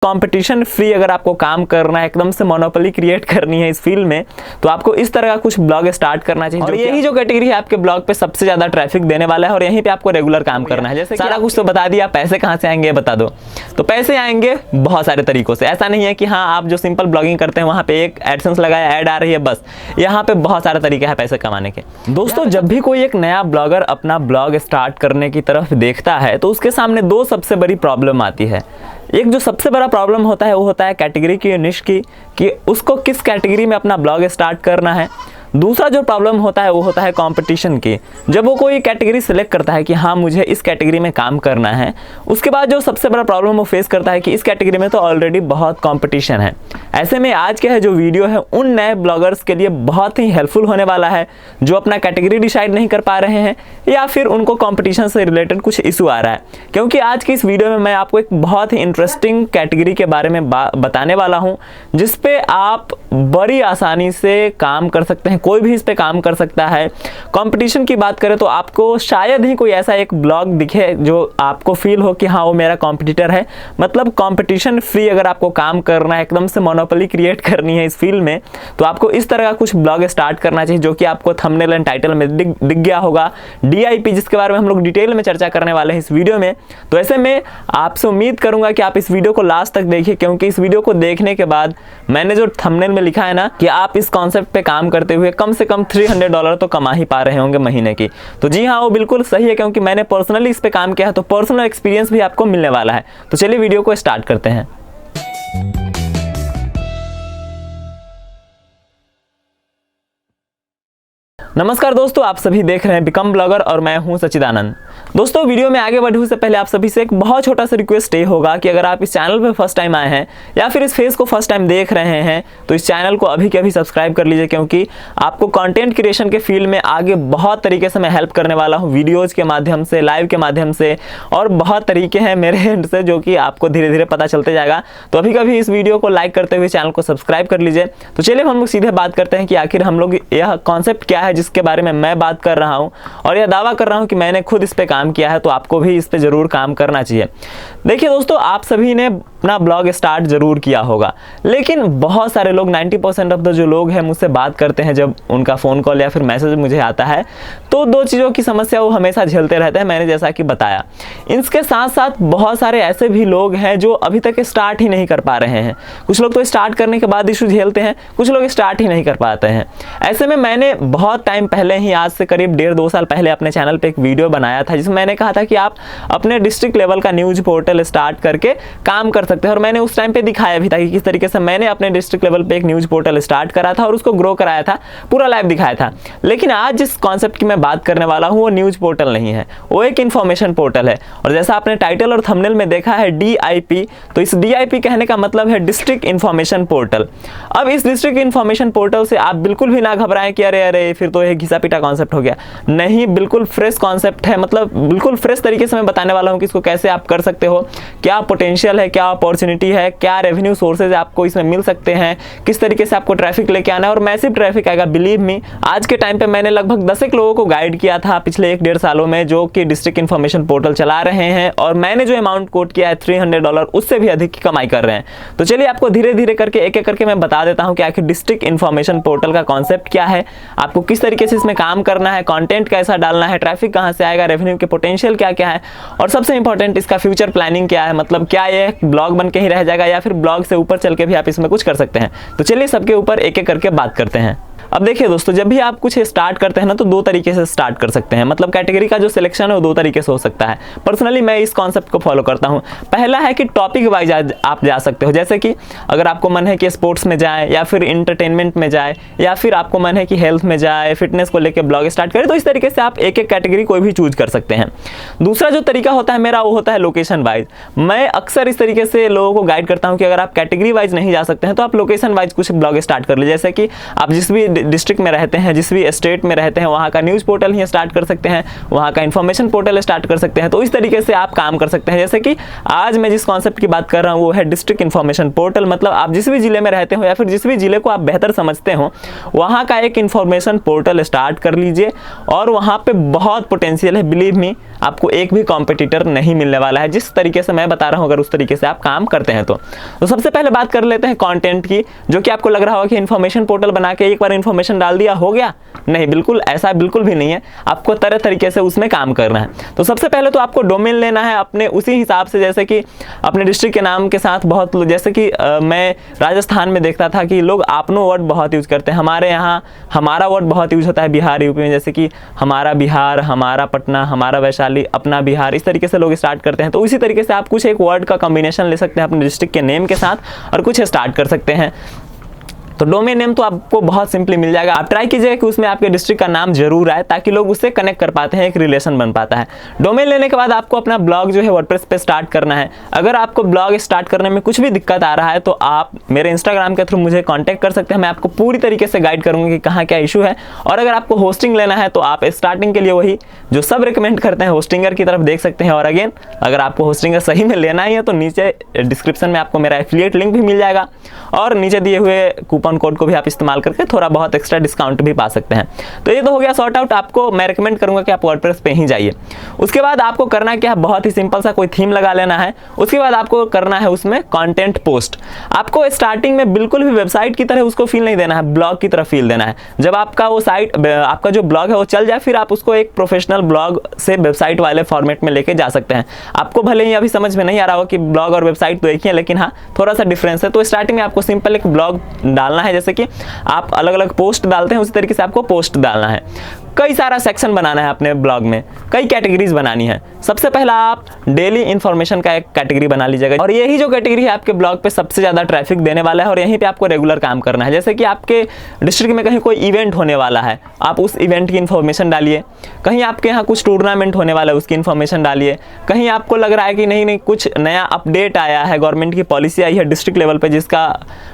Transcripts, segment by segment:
Competition free अगर आपको काम करना है, एकदम से मोनोपोली क्रिएट करनी है इस फील्ड में, तो आपको इस तरह का कुछ ब्लॉग स्टार्ट करना चाहिए। और यही जो कैटेगरी है आपके ब्लॉग पे सबसे ज्यादा ट्रैफिक देने वाला है और यहीं पे आपको रेगुलर काम करना है। जैसे सारा कुछ तो बता दिया, पैसे कहाँ से आएंगे बता दो। तो पैसे आएंगे बहुत सारे तरीकों से। ऐसा नहीं है कि हाँ आप जो सिंपल ब्लॉगिंग करते हैं वहाँ पे एक एडसेंस लगाया, ऐड आ रही है, बस। यहाँ पे बहुत सारे तरीके हैं पैसे कमाने के। दोस्तों, जब भी कोई एक नया ब्लॉगर अपना ब्लॉग स्टार्ट करने की तरफ देखता है तो उसके सामने दो सबसे बड़ी प्रॉब्लम आती है। एक जो सबसे बड़ा प्रॉब्लम होता है वो होता है कैटेगरी की, निश की, कि उसको किस कैटेगरी में अपना ब्लॉग स्टार्ट करना है। दूसरा जो प्रॉब्लम होता है वो होता है कंपटीशन की। जब वो कोई कैटेगरी सेलेक्ट करता है कि हाँ मुझे इस कैटेगरी में काम करना है, उसके बाद जो सबसे बड़ा प्रॉब्लम वो फेस करता है कि इस कैटेगरी में तो ऑलरेडी बहुत कंपटीशन है। ऐसे में आज का जो वीडियो है उन नए ब्लॉगर्स के लिए बहुत ही हेल्पफुल होने वाला है जो अपना कैटेगरी डिसाइड नहीं कर पा रहे हैं या फिर उनको कंपटीशन से रिलेटेड कुछ इशू आ रहा है। क्योंकि आज की इस वीडियो में मैं आपको एक बहुत ही इंटरेस्टिंग कैटेगरी के बारे में बताने वाला हूँ जिसपे आप बड़ी आसानी से काम कर सकते हैं। कोई भी इस पे काम कर सकता है। कंपटीशन की बात करें तो आपको शायद ही कोई ऐसा एक ब्लॉग दिखे जो आपको फील हो कि हाँ वो मेरा कॉम्पिटिटर है। मतलब कंपटीशन फ्री अगर आपको काम करना है, एकदम से मोनोपोली क्रिएट करनी है इस फील्ड में, तो आपको इस तरह का कुछ ब्लॉग स्टार्ट करना चाहिए जो कि आपको थंबनेल एंड टाइटल में दिख गया होगा, DIP, जिसके बारे में हम लोग डिटेल में चर्चा करने वाले हैं इस वीडियो में। तो ऐसे में आपसे उम्मीद करूंगा कि आप इस वीडियो को लास्ट तक देखिए, क्योंकि इस वीडियो को देखने के बाद मैंने जो थंबनेल में लिखा है ना कि आप इस कॉन्सेप्ट पे काम करते हुए कम से कम $300 तो कमा ही पा रहे होंगे महीने की। तो जी हाँ, वो बिल्कुल सही है, क्योंकि मैंने पर्सनली इस पे काम किया है, तो पर्सनल एक्सपीरियंस भी आपको मिलने वाला है। तो चलिए वीडियो को स्टार्ट करते हैं। नमस्कार दोस्तों, आप सभी देख रहे हैं बिकम ब्लॉगर और मैं हूं सचिदानंद। दोस्तों, वीडियो में आगे बढ़ने से पहले आप सभी से एक बहुत छोटा सा रिक्वेस्ट ये होगा कि अगर आप इस चैनल पे फर्स्ट टाइम आए हैं या फिर इस फेस को फर्स्ट टाइम देख रहे हैं तो इस चैनल को अभी के अभी सब्सक्राइब कर लीजिए, क्योंकि आपको कंटेंट क्रिएशन के फील्ड में आगे बहुत तरीके से मैं हेल्प करने वाला हूँ, वीडियोज़ के माध्यम से, लाइव के माध्यम से, और बहुत तरीके हैं मेरे एंड से जो कि आपको धीरे धीरे पता चलते जाएगा। तो अभी कभी इस वीडियो को लाइक करते हुए चैनल को सब्सक्राइब कर लीजिए। तो चलिए हम लोग सीधे बात करते हैं कि आखिर हम लोग यह कॉन्सेप्ट क्या है जिसके बारे में मैं बात कर रहा हूं, और यह दावा कर रहा हूं कि मैंने खुद इस पे काम किया है, तो आपको भी इस पे जरूर काम करना चाहिए। देखिए दोस्तों, आप सभी ने अपना ब्लॉग स्टार्ट जरूर किया होगा, लेकिन बहुत सारे लोग 90% ऑफ द जो लोग हैं मुझसे बात करते हैं, जब उनका फ़ोन कॉल या फिर मैसेज मुझे आता है तो दो चीज़ों की समस्या वो हमेशा झेलते रहते हैं, मैंने जैसा कि बताया। इसके साथ साथ बहुत सारे ऐसे भी लोग हैं जो अभी तक स्टार्ट ही नहीं कर पा रहे हैं। कुछ लोग तो स्टार्ट करने के बाद इशू झेलते हैं, कुछ लोग स्टार्ट ही नहीं कर पाते हैं। ऐसे में मैंने बहुत टाइम पहले ही, आज से करीब 1.5-2 साल पहले, अपने चैनल पे एक वीडियो बनाया था जिसमें मैंने कहा था कि आप अपने डिस्ट्रिक्ट लेवल का न्यूज़ पोर्टल स्टार्ट करके काम कर सकते हैं। और मैंने उस टाइम पे दिखाया भी था कि किस तरीके से मैंने अपने डिस्ट्रिक्ट लेवल पे एक न्यूज़ पोर्टल स्टार्ट करा था और उसको ग्रो कराया था, पूरा लाइव दिखाया था। लेकिन आज जिस कॉन्सेप्ट की मैं बात करने वाला हूँ वो न्यूज़ पोर्टल नहीं है, वो एक इन्फॉर्मेशन पोर्टल है। और जैसा आपने टाइटल और थंबनेल में देखा है DIP, तो इस DIP कहने का मतलब है डिस्ट्रिक्ट इन्फॉर्मेशन पोर्टल। अब इस डिस्ट्रिक्ट इन्फॉर्मेशन पोर्टल से आप बिल्कुल भी ना घबराएं कि अरे अरे फिर तो ये घिसा पीटा कॉन्सेप्ट हो गया। नहीं, बिल्कुल फ्रेश कॉन्सेप्ट है। मतलब बिल्कुल फ्रेश तरीके से मैं बताने वाला हूँ कि इसको कैसे आप कर सकते हो, क्या पोटेंशियल है, क्या अपॉर्चुनिटी है, क्या रेवेन्यू सोर्सेज आपको इसमें मिल सकते हैं, किस तरीके से आपको ट्रैफिक लेके आना है। और मैसिव ट्रैफिक आएगा, बिलीव मी। आज के टाइम पे मैंने लगभग 10 एक लोगों को गाइड किया था पिछले 1-1.5 सालों में जो कि डिस्ट्रिक्ट इन्फॉर्मेशन पोर्टल चला रहे हैं, और मैंने जो अमाउंट कोट किया है $300, उससे भी अधिक की कमाई कर रहे हैं। तो चलिए आपको धीरे धीरे करके एक एक करके मैं बता देता हूँ कि आखिर डिस्ट्रिक्ट इन्फॉर्मेशन पोर्टल का कॉन्सेप्ट क्या है, आपको किस तरीके से इसमें काम करना है, कंटेंट कैसा डालना है, ट्रैफिक कहाँ से आएगा, रेवेन्यू के पोटेंशियल क्या क्या है, और सबसे इंपॉर्टेंट इसका फ्यूचर प्लानिंग क्या है। मतलब क्या ये ब्लॉग बन के ही रह जाएगा या फिर ब्लॉग से ऊपर चल के भी आप इसमें कुछ कर सकते हैं। तो चलिए सबके ऊपर एक एक करके बात करते हैं। अब देखिए दोस्तों, जब भी आप कुछ स्टार्ट करते हैं ना तो दो तरीके से स्टार्ट कर सकते हैं। मतलब कैटेगरी का जो सिलेक्शन है वो दो तरीके से हो सकता है। पर्सनली मैं इस कॉन्सेप्ट को फॉलो करता हूँ। पहला है कि टॉपिक वाइज आप जा सकते हो, जैसे कि अगर आपको मन है कि स्पोर्ट्स में जाए या फिर इंटरटेनमेंट में जाए, या फिर आपको मन है कि हेल्थ में जाए, फिटनेस को लेकर ब्लॉग स्टार्ट करें, तो इस तरीके से आप एक एक कैटेगरी कोई भी चूज कर सकते हैं। दूसरा जो तरीका होता है मेरा वो होता है लोकेशन वाइज। मैं अक्सर इस तरीके से लोगों को गाइड करता हूँ कि अगर आप कैटेगरी वाइज नहीं जा सकते हैं तो आप लोकेशन वाइज कुछ ब्लॉग स्टार्ट कर लीजिए। जैसे कि आप जिस भी डिस्ट्रिक्ट में रहते हैं, जिस भी स्टेट में रहते हैं, वहाँ का न्यूज़ पोर्टल ही स्टार्ट कर सकते हैं, वहाँ का इन्फॉर्मेशन पोर्टल स्टार्ट कर सकते हैं। तो इस तरीके से आप काम कर सकते हैं। जैसे कि आज मैं जिस कॉन्सेप्ट की बात कर रहा हूँ वो है डिस्ट्रिक्ट इन्फॉर्मेशन पोर्टल। मतलब आप जिस भी जिले में रहते हो या फिर जिस भी जिले को आप बेहतर समझते हो, वहाँ का एक इन्फॉर्मेशन पोर्टल स्टार्ट कर लीजिए, और वहाँ पे बहुत पोटेंशियल है, बिलीव मी। आपको एक भी कॉम्पिटिटर नहीं मिलने वाला है, जिस तरीके से मैं बता रहा हूँ अगर उस तरीके से आप काम करते हैं तो सबसे पहले बात कर लेते हैं कंटेंट की, जो कि आपको लग रहा होगा कि इन्फॉर्मेशन पोर्टल बना के एक बार इन्फॉर्मेशन डाल दिया हो गया। नहीं, बिल्कुल ऐसा बिल्कुल भी नहीं है, आपको तरह तरीके से उसमें काम करना है। तो सबसे पहले तो आपको डोमेन लेना है अपने उसी हिसाब से, जैसे कि अपने डिस्ट्रिक्ट के नाम के साथ बहुत जैसे कि मैं राजस्थान में देखता था कि लोग आपनो वर्ड बहुत यूज करते हैं। हमारे यहाँ हमारा वर्ड बहुत यूज होता है बिहार यूपी में, जैसे कि हमारा बिहार, हमारा पटना, हमारा वैशाली, अपना बिहार, इस तरीके से लोग स्टार्ट करते हैं। तो उसी तरीके से आप कुछ एक वर्ड का कॉम्बिनेशन ले सकते हैं अपने डिस्ट्रिक्ट के नेम के साथ और कुछ स्टार्ट कर सकते हैं। तो डोमेन नेम तो आपको बहुत सिंपली मिल जाएगा। आप ट्राई कीजिएगा कि उसमें आपके डिस्ट्रिक्ट का नाम जरूर आए, ताकि लोग उससे कनेक्ट कर पाते हैं, एक रिलेशन बन पाता है। डोमेन लेने के बाद आपको अपना ब्लॉग जो है वर्डप्रेस पे स्टार्ट करना है। अगर आपको ब्लॉग स्टार्ट करने में कुछ भी दिक्कत आ रहा है तो आप मेरे इंस्टाग्राम के थ्रू मुझे कॉन्टैक्ट कर सकते हैं। मैं आपको पूरी तरीके से गाइड करूँगा कि कहाँ क्या इशू है। और अगर आपको होस्टिंग लेना है तो आप स्टार्टिंग के लिए वही जो सब रिकमेंड करते हैं होस्टिंगर की तरफ देख सकते हैं। और अगेन, अगर आपको होस्टिंगर सही में लेना ही है तो नीचे डिस्क्रिप्शन में आपको मेरा एफिलिएट लिंक भी मिल जाएगा, और नीचे दिए हुए कूपन कोड को भी आप इस्तेमाल करके थोड़ा बहुत एक्स्ट्रा डिस्काउंट भी पा सकते हैं। तो ये तो हो गया सॉर्ट आउट। आपको मैं रिकमेंड करूंगा कि आप वर्डप्रेस पे ही जाइए। उसके बाद आपको करना क्या है, बहुत ही सिंपल सा कोई थीम लगा लेना है। उसके बाद आपको करना है उसमें कंटेंट पोस्ट। आपको स्टार्टिंग में बिल्कुल भी वेबसाइट की तरह उसको फील नहीं देना है, ब्लॉग की तरह फील देना है। जब आपका वो साइट, आपका जो ब्लॉग है वो चल जाए, फिर आप उसको एक प्रोफेशनल ब्लॉग से वेबसाइट वाले फॉर्मेट में लेके जा सकते हैं। आपको भले ही अभी समझ में नहीं आ रहा हो कि ब्लॉग और वेबसाइट तो एक ही है, लेकिन हाँ थोड़ा सा डिफरेंस है। तो स्टार्टिंग में आपको सिंपल एक ब्लॉग डालना है, जैसे कि आप अलग अलग पोस्ट डालते हैं उसी तरीके से आपको पोस्ट डालना है। कई सारा सेक्शन बनाना है अपने ब्लॉग में, कई कैटेगरीज बनानी है। सबसे पहला आप डेली इंफॉर्मेशन का एक कैटेगरी बना लीजिएगा, और यही जो कैटेगरी है आपके ब्लॉग पे सबसे ज़्यादा ट्रैफिक देने वाला है, और यहीं पे आपको रेगुलर काम करना है। जैसे कि आपके डिस्ट्रिक्ट में कहीं कोई इवेंट होने वाला है, आप उस इवेंट की इन्फॉर्मेशन डालिए। कहीं आपके यहाँ कुछ टूर्नामेंट होने वाला है, उसकी इन्फॉर्मेशन डालिए। कहीं आपको लग रहा है कि नहीं कुछ नया अपडेट आया है, गवर्नमेंट की पॉलिसी आई है डिस्ट्रिक्ट लेवल पर जिसका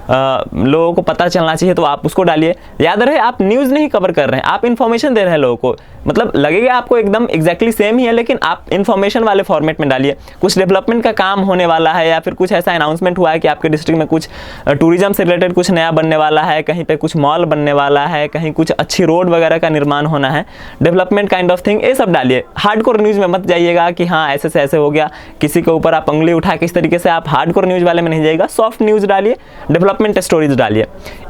लोगों को पता चलना चाहिए, तो आप उसको डालिए। याद रहे, आप न्यूज़ नहीं कवर कर रहे हैं, आप इन्फॉर्मेशन दे रहे हैं लोगों को। मतलब लगेगा आपको एकदम एग्जैक्टली सेम ही है, लेकिन आप इन्फॉर्मेशन वाले फॉर्मेट में डालिए। कुछ डेवलपमेंट का काम होने वाला है, या फिर कुछ ऐसा अनाउंसमेंट हुआ है कि आपके डिस्ट्रिक्ट में कुछ टूरिज्म से रिलेटेड कुछ नया बनने वाला है, कहीं पे कुछ मॉल बनने वाला है, कहीं कुछ अच्छी रोड वगैरह का निर्माण होना है, डेवलपमेंट काइंड ऑफ थिंग, ये सब डालिए। हार्डकोर न्यूज़ में मत जाइएगा कि हाँ ऐसे से ऐसे हो गया, किसी के ऊपर आप उंगली उठा के इस तरीके से आप हार्डकोर न्यूज़ वाले में नहीं जाइएगा। सॉफ्ट न्यूज़ डालिए, डेवलपमेंट स्टोरीज डालिए।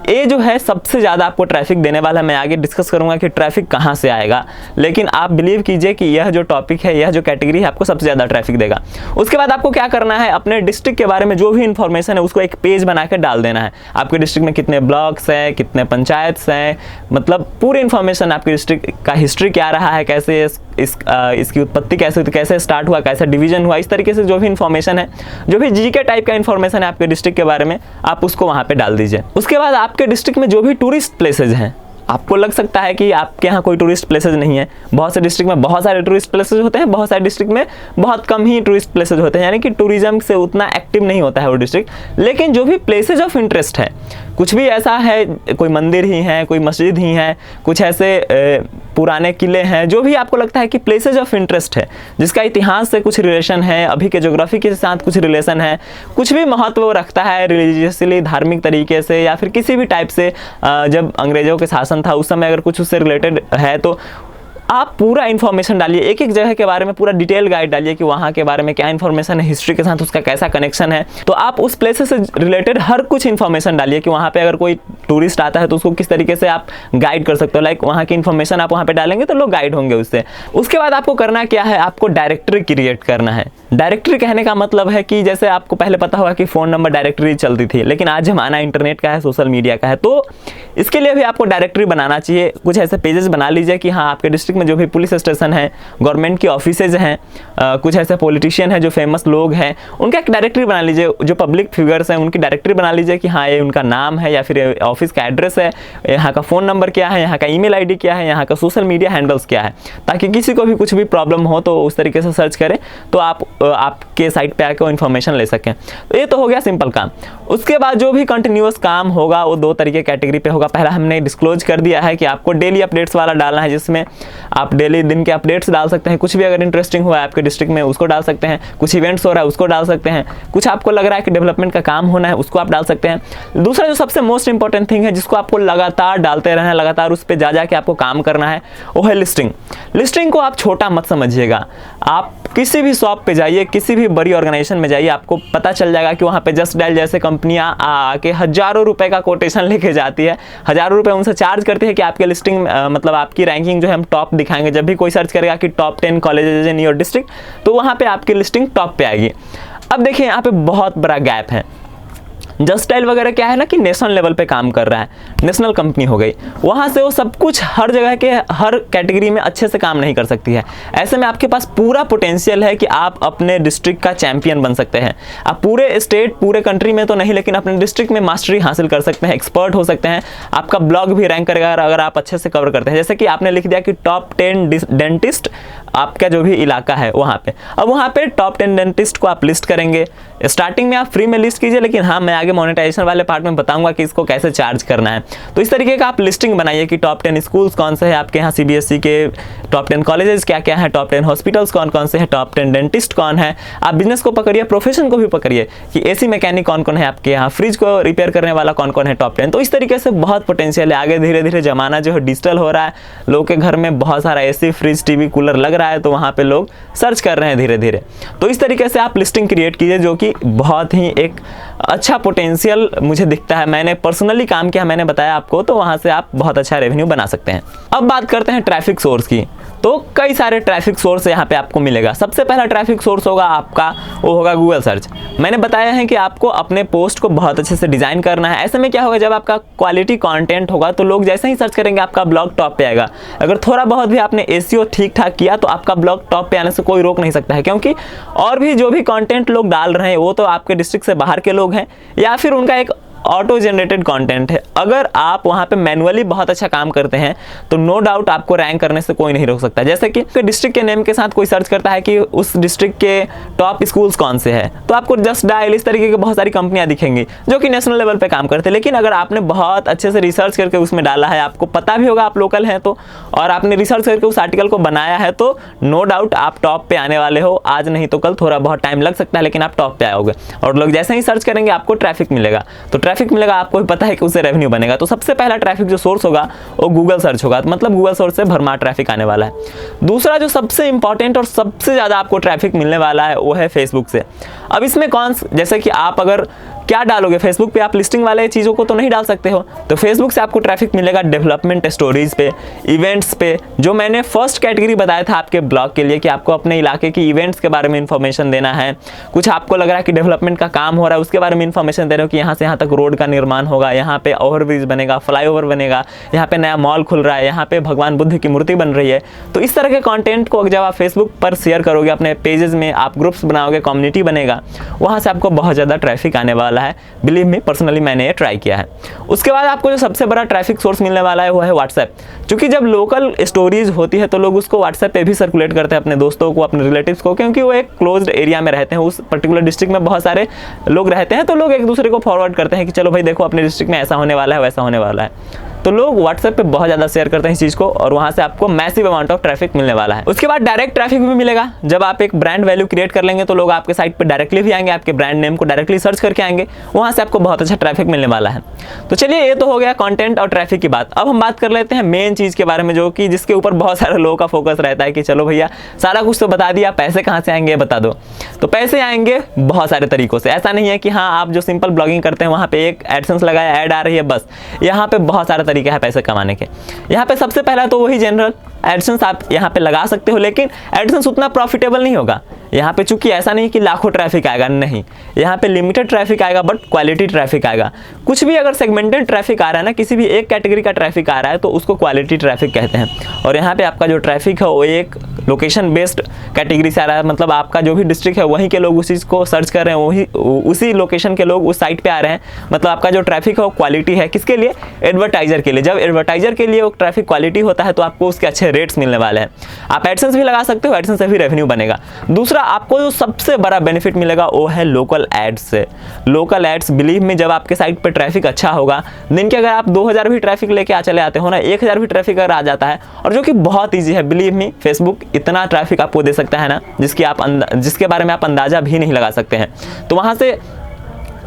ये जो है सबसे ज़्यादा आपको ट्रैफिक देने वाला है। मैं आगे डिस्कस करूंगा कि ट्रैफिक कहाँ से आएगा, लेकिन आप बिलीव कीजिए कि यह जो टॉपिक है, यह जो कैटेगरी है, आपको सबसे ज़्यादा ट्रैफिक देगा। उसके बाद आपको क्या करना है, अपने डिस्ट्रिक्ट के बारे में जो भी इंफॉर्मेशन है उसको एक पेज बना के डाल देना है। आपके डिस्ट्रिक्ट में कितने ब्लॉक्स हैं, कितने पंचायत हैं, मतलब पूरी इंफॉर्मेशन, आपके डिस्ट्रिक्ट का हिस्ट्री क्या रहा है, कैसे इसकी उत्पत्ति कैसे स्टार्ट हुआ, कैसे डिवीजन हुआ, इस तरीके से जो भी इंफॉर्मेशन है, जो भी जीके टाइप का इंफॉर्मेशन है आपके डिस्ट्रिक्ट के बारे में, आप उसको वहाँ पे डाल दीजिए। उसके बाद आपके डिस्ट्रिक्ट में जो भी टूरिस्ट प्लेसेज हैं, आपको लग सकता है कि आपके यहाँ कोई टूरिस्ट प्लेसेज नहीं है। बहुत से डिस्ट्रिक्ट में बहुत सारे टूरिस्ट प्लेसेज होते हैं, बहुत सारे डिस्ट्रिक्ट में बहुत कम ही टूरिस्ट प्लेसेज होते हैं, यानी कि टूरिज्म से उतना एक्टिव नहीं होता है वो डिस्ट्रिक्ट। लेकिन जो भी प्लेसेज ऑफ इंटरेस्ट है, कुछ भी ऐसा है, कोई मंदिर ही है, कोई मस्जिद ही है, कुछ ऐसे पुराने किले हैं, जो भी आपको लगता है कि प्लेसेज ऑफ इंटरेस्ट है, जिसका इतिहास से कुछ रिलेशन है, अभी के ज्योग्राफी के साथ कुछ रिलेशन है, कुछ भी महत्व रखता है रिलीजियसली, धार्मिक तरीके से, या फिर किसी भी टाइप से, जब अंग्रेजों के शासन था उस समय अगर कुछ उससे रिलेटेड है, तो आप पूरा इन्फॉर्मेशन डालिए। एक एक जगह के बारे में पूरा डिटेल गाइड डालिए कि वहाँ के बारे में क्या इन्फॉर्मेशन है, हिस्ट्री के साथ उसका कैसा कनेक्शन है। तो आप उस प्लेस से रिलेटेड हर कुछ इन्फॉर्मेशन डालिए कि वहाँ पे अगर कोई टूरिस्ट आता है तो उसको किस तरीके से आप गाइड कर सकते हो। लाइक वहाँ की इन्फॉर्मेशन आप वहाँ पे डालेंगे तो लोग गाइड होंगे उससे। उसके बाद आपको करना क्या है, आपको डायरेक्टरी क्रिएट करना है। डायरेक्टरी कहने का मतलब है कि जैसे आपको पहले पता होगा कि फ़ोन नंबर डायरेक्टरी चलती थी, लेकिन आज ज़माना इंटरनेट का है, सोशल मीडिया का है, तो इसके लिए भी आपको डायरेक्टरी बनाना चाहिए। कुछ ऐसे पेजेस बना लीजिए कि हाँ आपके डिस्ट्रिक्ट में जो भी पुलिस स्टेशन है, गवर्नमेंट की ऑफिसेज हैं, कुछ ऐसे पॉलिटिशियन हैं जो फेमस लोग हैं, उनका एक डायरेक्टरी बना लीजिए। जो पब्लिक फिगर्स हैं उनकी डायरेक्टरी बना लीजिए कि हाँ ये उनका नाम है, या फिर ऑफिस का एड्रेस है, यहाँ का फ़ोन नंबर क्या है, यहाँ का ईमेल आईडी क्या है, यहाँ का सोशल मीडिया हैंडल्स क्या है, ताकि किसी को भी कुछ भी प्रॉब्लम हो तो उस तरीके से सर्च करें तो आपके साइट पे आकर इन्फॉर्मेशन ले सकें। तो ये तो हो गया सिंपल काम। उसके बाद जो भी कंटिन्यूअस काम होगा वो दो तरीके कैटेगरी पे होगा। पहला हमने डिस्क्लोज कर दिया है कि आपको डेली अपडेट्स वाला डालना है, जिसमें आप डेली दिन के अपडेट्स डाल सकते हैं। कुछ भी अगर इंटरेस्टिंग हुआ है आपके डिस्ट्रिक्ट में उसको डाल सकते हैं, कुछ इवेंट्स हो रहा है उसको डाल सकते हैं, कुछ आपको लग रहा है कि डेवलपमेंट का काम होना है उसको आप डाल सकते हैं। दूसरा जो सबसे मोस्ट इंपॉर्टेंट इंपॉर्टेंट थिंग है जिसको आपको लगातार डालते रहना है, लगातार उस पर जा जाके आपको काम करना है, वो है लिस्टिंग। लिस्टिंग को आप छोटा मत समझिएगा। आप किसी भी शॉप पे जाइए, किसी भी बड़ी ऑर्गेनाइजेशन में जाइए, आपको पता चल जाएगा कि वहाँ पे जस्ट डायल जैसे कंपनियाँ आके हज़ारों रुपए का कोटेशन लेके जाती है, हज़ारों रुपए उनसे चार्ज करती है कि आपके लिस्टिंग मतलब आपकी रैंकिंग जो है हम टॉप दिखाएंगे। जब भी कोई सर्च करेगा कि top 10 colleges in your district, तो वहाँ पे आपकी लिस्टिंग टॉप पे आएगी। अब देखिए यहाँ पे बहुत बड़ा गैप है। जस्ट डायल वगैरह क्या है ना कि नेशनल लेवल पे काम कर रहा है, नेशनल कंपनी हो गई, वहाँ से वो सब कुछ हर जगह के हर कैटेगरी में अच्छे से काम नहीं कर सकती है। ऐसे में आपके पास पूरा पोटेंशियल है कि आप अपने डिस्ट्रिक्ट का चैंपियन बन सकते हैं। आप पूरे स्टेट, पूरे कंट्री में तो नहीं, लेकिन अपने डिस्ट्रिक्ट में मास्टरी हासिल कर सकते हैं, एक्सपर्ट हो सकते हैं। आपका ब्लॉग भी रैंक करेगा अगर आप अच्छे से कवर करते हैं। जैसे कि आपने लिख दिया कि टॉप 10 डेंटिस्ट आपका जो भी इलाका है वहाँ पे, अब वहाँ पे टॉप 10 डेंटिस्ट को आप लिस्ट करेंगे। स्टार्टिंग में आप फ्री में लिस्ट कीजिए, लेकिन हाँ मैं आगे मोनेटाइजेशन वाले पार्ट में बताऊंगा कि इसको कैसे चार्ज करना है। तो इस तरीके का आप लिस्टिंग बनाइए कि टॉप 10 स्कूल्स कौन से हैं आपके यहाँ, CBSE के टॉप 10 कॉलेजेस क्या क्या हैं, टॉप 10 हॉस्पिटल्स कौन कौन से हैं, टॉप 10 डेंटिस्ट कौन है। आप बिजनेस को पकड़िए, प्रोफेशन को भी पकड़िए कि AC मैकेनिक कौन कौन है आपके यहाँ, फ्रिज को रिपेयर करने वाला कौन कौन है टॉप 10। तो इस तरीके से बहुत पोटेंशियल है। आगे धीरे धीरे जमाना जो है डिजिटल हो रहा है, लोगों के घर में बहुत सारा AC, फ्रिज, TV, कूलर लग रहा है, तो वहाँ पे लोग सर्च कर रहे हैं धीरे धीरे। तो इस तरीके से आप लिस्टिंग क्रिएट कीजिए, जो कि बहुत ही एक अच्छा पोटेंशियल मुझे दिखता है। मैंने पर्सनली काम किया, मैंने बताया आपको, तो वहां से आप बहुत अच्छा रेवेन्यू बना सकते हैं। अब बात करते हैं ट्रैफिक सोर्स की। तो कई सारे ट्रैफिक सोर्स यहाँ पे आपको मिलेगा। सबसे पहला ट्रैफिक सोर्स होगा आपका, वो होगा गूगल सर्च। मैंने बताया है कि आपको अपने पोस्ट को बहुत अच्छे से डिजाइन करना है। ऐसे में क्या होगा, जब आपका क्वालिटी कंटेंट होगा तो लोग जैसे ही सर्च करेंगे आपका ब्लॉग टॉप पे आएगा। अगर थोड़ा बहुत भी आपने SEO ठीक ठाक किया तो आपका ब्लॉग टॉप पे आने से कोई रोक नहीं सकता है, क्योंकि और भी जो भी कंटेंट लोग डाल रहे हैं वो तो आपके डिस्ट्रिक्ट से बाहर के लोग हैं, या फिर उनका एक ऑटो जनरेटेड कंटेंट है। अगर आप वहाँ पे मैनुअली बहुत अच्छा काम करते हैं तो नो डाउट आपको रैंक करने से कोई नहीं रोक सकता। जैसे कि डिस्ट्रिक्ट के नेम के साथ कोई सर्च करता है कि उस डिस्ट्रिक्ट के टॉप स्कूल्स कौन से हैं, तो आपको जस्ट डायल इस तरीके की बहुत सारी कंपनियां दिखेंगी जो कि नेशनल लेवल पे काम करते हैं। लेकिन अगर आपने बहुत अच्छे से रिसर्च करके उसमें डाला है, आपको पता भी होगा आप लोकल हैं तो, और आपने रिसर्च करके उस आर्टिकल को बनाया है, तो नो डाउट आप टॉप पे आने वाले हो। आज नहीं तो कल, थोड़ा बहुत टाइम लग सकता है, लेकिन आप टॉप पे आओगे। और लोग जैसे ही सर्च करेंगे आपको ट्रैफिक मिलेगा, तो ट्रैफिक मिलेगा, आपको भी पता है कि उससे रेवेन्यू बनेगा। तो सबसे पहला ट्रैफिक जो सोर्स होगा वो गूगल सर्च होगा, मतलब गूगल सोर्स से भरमार ट्रैफिक आने वाला है। दूसरा जो सबसे इंपॉर्टेंट और सबसे ज्यादा आपको ट्रैफिक मिलने वाला है वो है फेसबुक से। अब इसमें जैसे कि आप अगर क्या डालोगे फेसबुक पे, आप लिस्टिंग वाले चीज़ों को तो नहीं डाल सकते हो, तो फेसबुक से आपको ट्रैफिक मिलेगा डेवलपमेंट स्टोरीज पे, इवेंट्स पे, जो मैंने फर्स्ट कैटेगरी बताया था आपके ब्लॉग के लिए कि आपको अपने इलाके की इवेंट्स के बारे में इंफॉर्मेशन देना है। कुछ आपको लग रहा है कि डेवलपमेंट का काम हो रहा है, उसके बारे में इंफॉर्मेशन दे रहे हो कि यहाँ से यहाँ तक रोड का निर्माण होगा, यहाँ पे ओवरब्रिज बनेगा, फ्लाईओवर बनेगा, यहाँ पे नया मॉल खुल रहा है, यहाँ पे भगवान बुद्ध की मूर्ति बन रही है। तो इस तरह के कॉन्टेंट को जब आप फेसबुक पर शेयर करोगे, अपने पेजेस में आप ग्रुप्स बनाओगे, कम्युनिटी बनेगा, वहाँ से आपको बहुत ज़्यादा ट्रैफिक आने वाला है। बिलीव मी, पर्सनली मैंने ये ट्राई किया है। उसके बाद आपको जो सबसे बड़ा ट्रैफिक सोर्स मिलने वाला है वो है व्हाट्सएप। क्योंकि जब लोकल स्टोरीज होती है तो लोग उसको व्हाट्सएप पे भी सर्कुलेट करते हैं अपने दोस्तों को, अपने रिलेटिव्स को, क्योंकि वो एक क्लोज्ड एरिया में रहते हैं, उस पर्टिकुलर डिस्ट्रिक्ट में बहुत सारे लोग रहते हैं, तो लोग एक दूसरे को फॉरवर्ड करते हैं कि चलो भाई देखो अपने डिस्ट्रिक्ट में ऐसा होने वाला है, वैसा होने वाला है। तो लोग व्हाट्सएप पे बहुत ज़्यादा शेयर करते हैं इस चीज़ को, और वहाँ से आपको मैसिव अमाउंट ऑफ ट्रैफिक मिलने वाला है। उसके बाद डायरेक्ट ट्रैफिक भी मिलेगा। जब आप एक ब्रांड वैल्यू क्रिएट कर लेंगे तो लोग आपके साइट पे डायरेक्टली भी आएंगे, आपके ब्रांड नेम को डायरेक्टली सर्च करके आएंगे, वहाँ से आपको बहुत अच्छा ट्रैफिक मिलने वाला है। तो चलिए, ये तो हो गया कंटेंट और ट्रैफिक की बात। अब हम बात कर लेते हैं मेन चीज़ के बारे में, जो कि जिसके ऊपर बहुत सारे लोगों का फोकस रहता है कि चलो भैया सारा कुछ तो बता दिया, पैसे कहाँ से आएंगे बता दो। तो पैसे आएंगे बहुत सारे तरीकों से। ऐसा नहीं है कि हाँ आप जो सिंपल ब्लॉगिंग करते हैं वहाँ पे एक एडसेंस लगाया, ऐड आ रही है बस। यहाँ पे बहुत सारा तरीका है पैसे कमाने के। यहाँ पे सबसे पहला तो वही जनरल एडसेंस आप यहाँ पे लगा सकते हो, लेकिन एडसेंस उतना प्रॉफिटेबल नहीं होगा। यहाँ पे चूंकि ऐसा नहीं कि लाखों ट्रैफिक आएगा, नहीं, यहाँ पे लिमिटेड ट्रैफिक आएगा, बट क्वालिटी ट्रैफिक आएगा। कुछ भी अगर सेगमेंटेड ट्रैफिक आ रहा है ना, किसी भी एक कैटेगरी का ट्रैफिक आ रहा है, तो उसको क्वालिटी ट्रैफिक कहते हैं। और यहाँ पे आपका जो ट्रैफिक है वो एक लोकेशन बेस्ड कैटेगरी से आ रहा है, मतलब आपका जो भी डिस्ट्रिक्ट है वहीं के लोग उस चीज़ को सर्च कर रहे हैं, वही उसी लोकेशन के लोग उस साइट पे आ रहे हैं। मतलब आपका जो ट्रैफिक है वो क्वालिटी है। किसके लिए? एडवर्टाइजर के लिए। जब एडवर्टाइजर के लिए वो ट्रैफिक क्वालिटी होता है तो आपको उसके अच्छे रेट्स मिलने वाले हैं। आप एडसेंस भी लगा सकते हो, एडसेंस से भी रेवेन्यू बनेगा। दूसरा आपको जो सबसे बड़ा बेनिफिट मिलेगा वो है लोकल एड्स से। लोकल एड्स, बिलीव में, जब आपके साइट पर ट्रैफिक अच्छा होगा, दिन के अगर आप 2000 भी ट्रैफिक लेके चले आते हो ना, 1000 भी ट्रैफिक अगर आ जाता है, और जो कि बहुत ईजी है, बिलीव मी, फेसबुक इतना ट्रैफिक आपको दे सकता है ना जिसके बारे में आप अंदाजा भी नहीं लगा सकते हैं। तो वहां से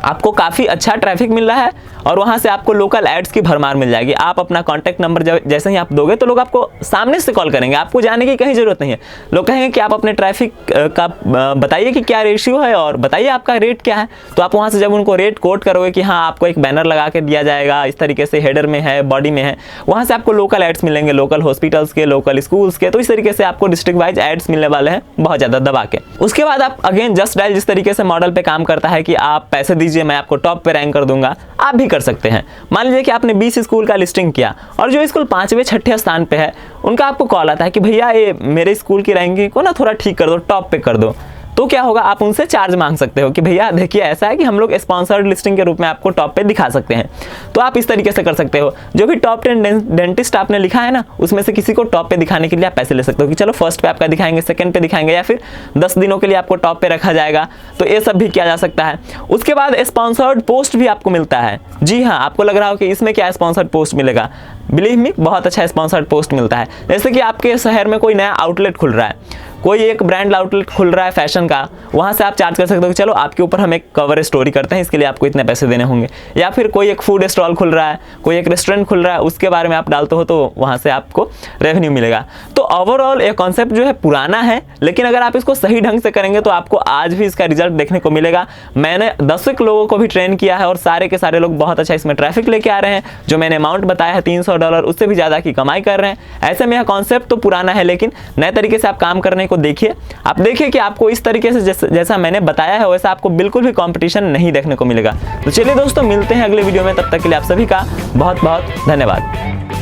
आपको काफ़ी अच्छा ट्रैफिक मिल रहा है और वहाँ से आपको लोकल एड्स की भरमार मिल जाएगी। आप अपना कॉन्टैक्ट नंबर जैसे ही आप दोगे तो लोग आपको सामने से कॉल करेंगे, आपको जाने की कहीं ज़रूरत नहीं है। लोग कहेंगे कि आप अपने ट्रैफिक का बताइए कि क्या रेशियो है और बताइए आपका रेट क्या है। तो आप वहाँ से जब उनको रेट कोट करोगे कि हाँ आपको एक बैनर लगा के दिया जाएगा, इस तरीके से हेडर में है, बॉडी में है, वहाँ से आपको लोकल एड्स मिलेंगे, लोकल हॉस्पिटल्स के, लोकल स्कूल्स के। तो इस तरीके से आपको डिस्ट्रिक्ट वाइज एड्स मिलने वाले हैं बहुत ज़्यादा दबा के। उसके बाद आप अगेन जस्ट डायल जिस तरीके से मॉडल पे काम करता है कि आप पैसे दीजिए मैं आपको टॉप पे रैंक कर दूंगा, आप भी कर सकते हैं। मान लीजिए कि आपने 20 स्कूल का लिस्टिंग किया और जो स्कूल 5वें 6ठे स्थान पे है उनका आपको कॉल आता है कि भैया ये मेरे स्कूल की रैंकिंग को ना थोड़ा ठीक कर दो, टॉप पे कर दो। तो क्या होगा, आप उनसे चार्ज मांग सकते हो कि भैया देखिए ऐसा है कि हम लोग स्पॉन्सर्ड लिस्टिंग के रूप में आपको टॉप पे दिखा सकते हैं। तो आप इस तरीके से कर सकते हो। जो भी टॉप 10 डेंटिस्ट आपने लिखा है ना, उसमें से किसी को टॉप पे दिखाने के लिए आप पैसे ले सकते हो कि चलो फर्स्ट पे आपका दिखाएंगे, सेकंड पे दिखाएंगे, या फिर 10 दिनों के लिए आपको टॉप पे रखा जाएगा। तो ये सब भी किया जा सकता है। उसके बाद स्पॉन्सर्ड पोस्ट भी आपको मिलता है। जी हाँ, आपको लग रहा हो कि इसमें क्या स्पॉन्सर्ड पोस्ट मिलेगा, बिलीव मी बहुत अच्छा स्पॉन्सर्ड पोस्ट मिलता है। जैसे कि आपके शहर में कोई नया आउटलेट खुल रहा है, कोई एक ब्रांड आउटलेट खुल रहा है फैशन का, वहाँ से आप चार्ज कर सकते हो कि चलो आपके ऊपर हम एक कवर स्टोरी करते हैं, इसके लिए आपको इतने पैसे देने होंगे। या फिर कोई एक फूड स्टॉल खुल रहा है, कोई एक रेस्टोरेंट खुल रहा है, उसके बारे में आप डालते हो तो वहाँ से आपको रेवेन्यू मिलेगा। तो ओवरऑल ये कॉन्सेप्ट जो है पुराना है, लेकिन अगर आप इसको सही ढंग से करेंगे तो आपको आज भी इसका रिजल्ट देखने को मिलेगा। मैंने 10 लोगों को भी ट्रेन किया है और सारे के सारे लोग बहुत अच्छा इसमें ट्रैफिक लेके आ रहे हैं। जो मैंने अमाउंट बताया है $300, उससे भी ज़्यादा की कमाई कर रहे हैं। ऐसे में यह कॉन्सेप्ट तो पुराना है, लेकिन नए तरीके से आप काम करने को देखिए। आप देखिए कि आपको इस तरीके से जैसा मैंने बताया है वैसा आपको बिल्कुल भी कंपटीशन नहीं देखने को मिलेगा। तो चलिए दोस्तों, मिलते हैं अगले वीडियो में। तब तक के लिए आप सभी का बहुत बहुत धन्यवाद।